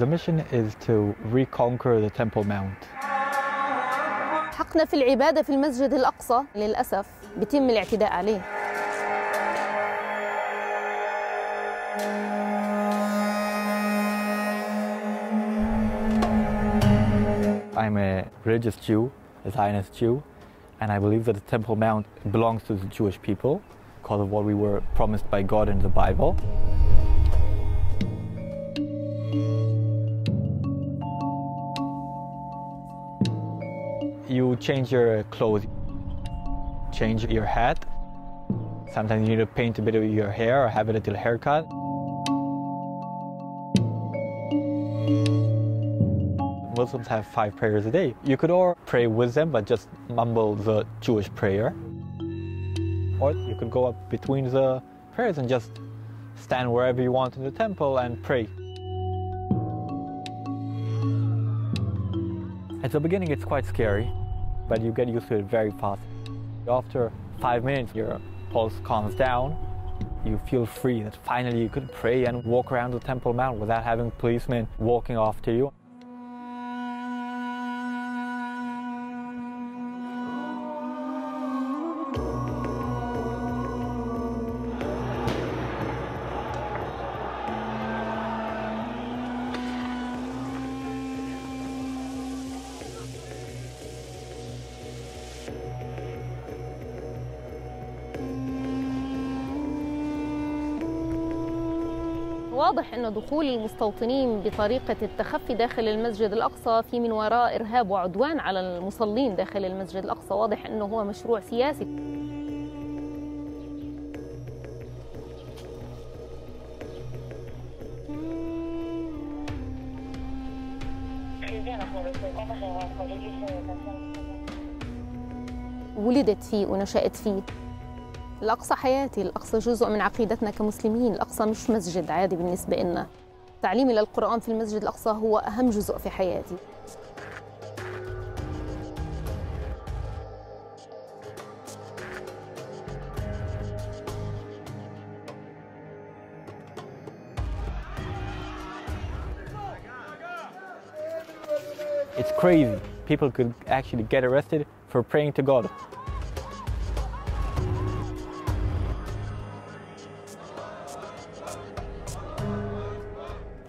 The mission is to reconquer the Temple Mount. حقنا في العبادة في المسجد الأقصى للأسف بيتم الاعتداء عليه. I'm a religious Jew, a Zionist Jew, and I believe that the Temple Mount belongs to the Jewish people because of what we were promised by God in the Bible. You change your clothes, change your hat. Sometimes you need to paint a bit of your hair or have a little haircut. Muslims have 5 prayers a day. You could all pray with them, but just mumble the Jewish prayer. Or you could go up between the prayers and just stand wherever you want in the temple and pray. At the beginning, it's quite scary, but you get used to it very fast. After 5 minutes, your pulse calms down. You feel free that finally you could pray and walk around the Temple Mount without having policemen walking after you. واضح أن دخول المستوطنين بطريقة التخفي داخل المسجد الأقصى في من وراء إرهاب وعدوان على المصلين داخل المسجد الأقصى، واضح أنه هو مشروع سياسي. ولدت فيه ونشأت فيه. الأقصى حياتي، الأقصى جزء من عقيدتنا كمسلمين، الأقصى مش مسجد عادي بالنسبة لنا. تعليمي للقرآن في المسجد الأقصى هو أهم جزء في حياتي. It's crazy. People could actually get arrested for praying to God.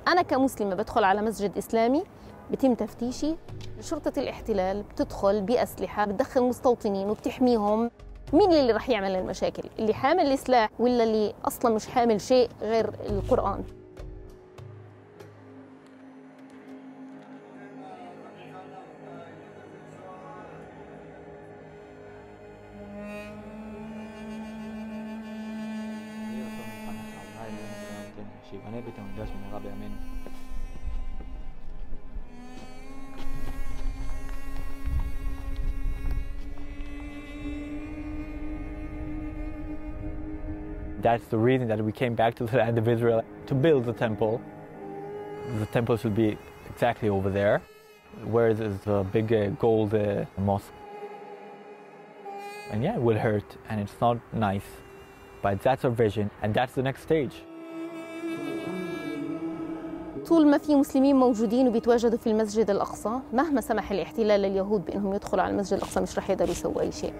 أنا كمسلمة بدخل على مسجد إسلامي، بتم تفتيشي، شرطة الاحتلال بتدخل بأسلحة، بتدخل مستوطنين وبتحميهم. مين اللي رح يعمل المشاكل؟ اللي حامل السلاح ولا اللي أصلاً مش حامل شيء غير القرآن؟ That's the reason that we came back to the land of Israel to build the temple. The temple should be exactly over there, where there's the big gold mosque. And yeah, it will hurt, and it's not nice, but that's our vision, and that's the next stage. طول ما في مسلمين موجودين وبيتواجدوا في المسجد الأقصى، مهما سمح الاحتلال لليهود بأنهم يدخلوا على المسجد الأقصى مش رح يقدروا يسووا أي شيء.